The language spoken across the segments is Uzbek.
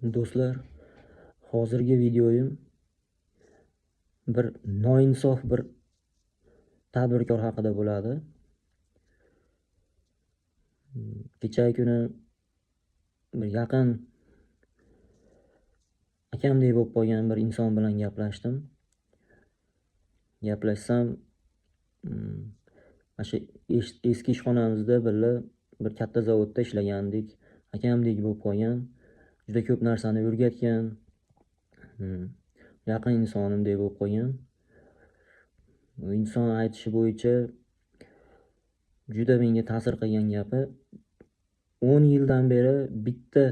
Do'stlar, hozirgi videoyim bir noinsof bir tadbirkor haqida bo'ladi. Kechagi kuni bir yaqin akamdek bo'lib qolgan bir inson bilan gaplashdim. Gaplashsam, mana shu eski ishxonamizda birga bir katta zavodda ishlagandik. Akamdek bo'lib qolgan, juda ko'p narsani o'rgatgan, yaqin insonimdek bo'lib qolgan. Inson aytishi bo'yicha juda menga ta'sir qilgan gapi, 10 yildan beri bitta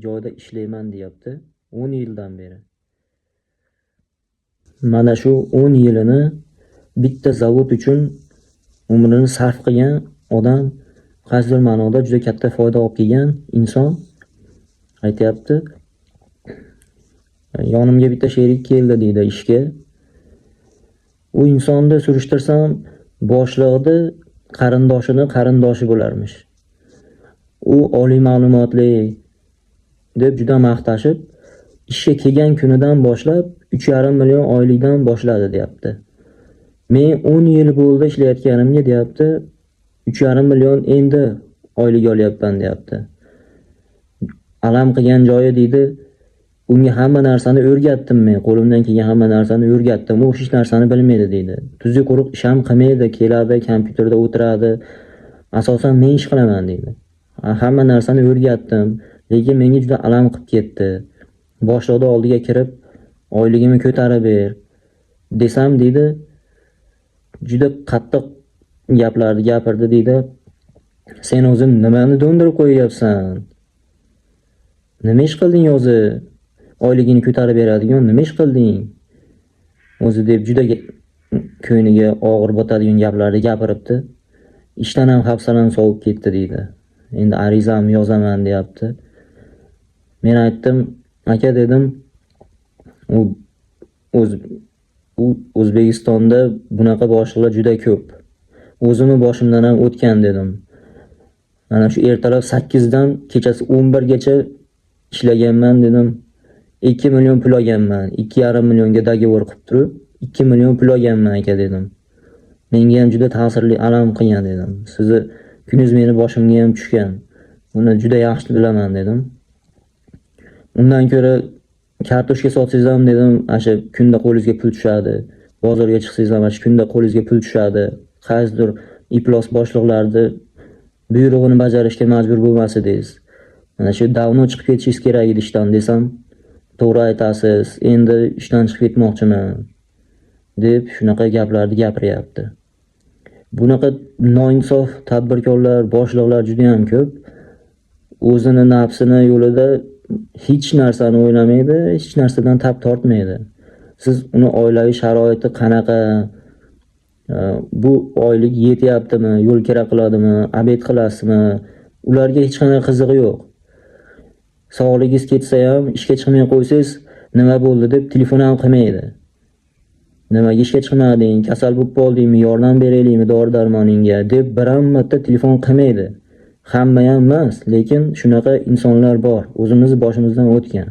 joyda ishlayman deyapti. 10 yildan beri. Mana shu 10 yilini bitta zavod uchun umrini sarf qilgan odam, qaysidir ma'noda juda katta foyda olib kelgan inson aytyapti. Yonimga bitta sherik keldi deydi ishga. U insonni surishtirsam, boshlig'i qarindoshi bo'larmish. U oliy ma'lumotli deb juda maqtashib, ishga kelgan kunidan boshlab 3,5 million oylikdan boshladi deyapti. Men 10 yil bo'ldi ishlayotganimga deyapti, 3,5 million endi oylik olyapman deyapti. Alam qilgan joyi deydi, unga hamma narsani o'rgatdim men, qo'limdan kelgan hamma narsani o'rgatdim. U hech narsani bilmaydi deydi. Tuzli quruq ish ham qilmaydi, keladi, kompyuterda o'tiradi. Asosan men ish qilaman deydi. Hamma narsani o'rgatdim, lekin menga juda alam qilib ketdi. Boshliqning oldiga kirib, oyligimni ko'tarib ber desam deydi, juda qattiq gaplarni gapirdi deydi. Sen o'zing nimani do'ndirib qo'yyapsan? Nima ish qilding o'zi? Oyligini ko'tarib beradigan nima ish qilding? O'zi deb juda ko'yniga og'ir botadigan gaplarni gapiribdi. Ishdan ham hafsalam sovib ketdi deydi. Endi arizam yozaman deyapti. Men aytdim, aka dedim, O'zbekistonda bunaqa boshliqlar juda ko'p. O'zimni boshimdan ham o'tgan dedim. Mana shu ertalab 8 dan kechasi 11 gacha ishlaganman dedim. 2 million pul olganman. 2,5 millionga dogovor qilib turib, 2 million pul olganman aka dedim. Menga ham juda ta'sirli alam qilgan dedim. Sizni kuningiz meni boshimga ham tushgan. Uni juda yaxshi bilaman dedim. Undan ko'ra kartoshka sotsangiz ham dedim, asha kunda qo'lingizga pul tushadi. Bozorga chiqsangiz ham asha kunda qo'lingizga pul tushadi. Qaysidir iflos boshliqlarni buyrug'ini bajarishga majbur bo'lmasangiz, mana shu davno chiqib ketishingiz kerak edi ishdan desam, to'g'ri aytasiz, endi ishdan chiqib ketmoqchiman deb shunaqa gaplarni gapiryapti. Bunaqa noinsof tadbirkorlar, boshliqlar juda ham ko'p. O'zini nafsini yo'lida hech narsani o'ylamaydi, hech narsadan tap tortmaydi. Siz uni oilaviy sharoiti qanaqa, bu oylik yetyaptimi, yo'l kira qiladimi, obed qilasizmi, ularga hech qanday qizig'i yo'q. Sog'ligingiz ketsa ham, ishga chiqmay qo'ysangiz, nima bo'ldi deb telefon ham qilmaydi. Nimaga ishga chiqmading, kasal bo'lib qoldingmi, yordam beraylikmi dori-darmoningga deb biram marta telefon qilmaydi. Hamma ham emas, lekin shunaqa insonlar bor, o'zimiz boshimizdan o'tgan.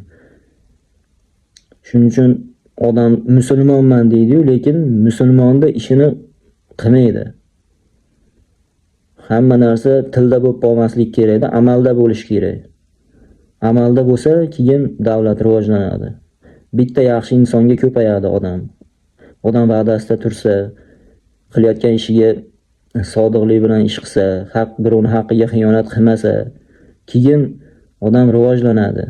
Shuning uchun odam musulmonman deydi-yu, lekin musulmonda ishini qilmaydi. Hamma narsa tilda bo'lib qolmaslik kerak, amalda bo'lish kerak. Amalda bo'lsa, keyin davlat rivojlanadi. Bitta yaxshi insonga ko'payadi odam. Odam va'dasida tursa, qilayotgan ishiga sodiqlik bilan ish qilsa, birovning haqqiga xiyonat qilmasa, keyin odam rivojlanadi.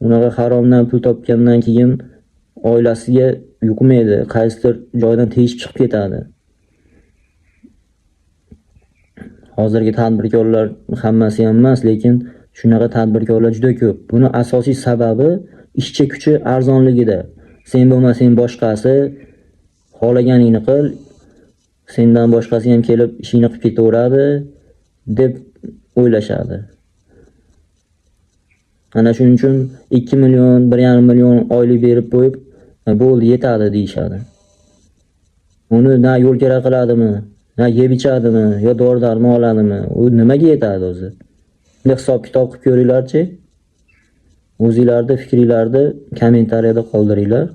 Unaqa haromdan pul topgandan keyin oilasiga yuqmaydi, qaysidir joydan teshib chiqib ketadi. Hozirgi tadbirkorlar hammasi ham emas, lekin shunaqa tadbirkorlar juda ko'p. Buni asosiy sababi ishchi kuchi arzonligida. Sen bo'lmasang boshqasi xohlaganingni qil, sendan boshqasi ham kelib ishini qilib ketaveradi deb o'ylashadi. Ana shuning uchun 2 million, 1,5 million oylik berib qo'yib, bo'ldi, yetadi deyshadi. Uni na yo'l kira qiladimi, na yeb ichadimi, yo dori-darmon oladimi, u nimaga yetadi o'zi? Hisob kitob qilib ko'ringlarchi. O'zinglarning fikringlarni kommentariyada qoldiringlar.